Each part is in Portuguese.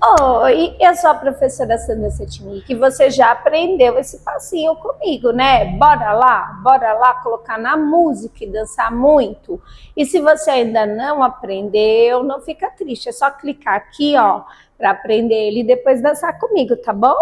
Oi, eu sou a professora Sandra Setmik e você já aprendeu esse passinho comigo, né? Bora lá colocar na música e dançar muito. E se você ainda não aprendeu, não fica triste, é só clicar aqui, ó, para aprender ele e depois dançar comigo, tá bom?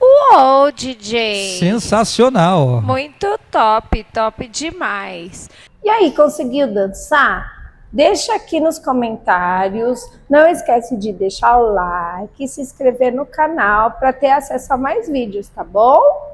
Uou, DJ! Sensacional! Muito top, top demais! E aí, conseguiu dançar? Deixa aqui nos comentários, não esquece de deixar o like e se inscrever no canal para ter acesso a mais vídeos, tá bom?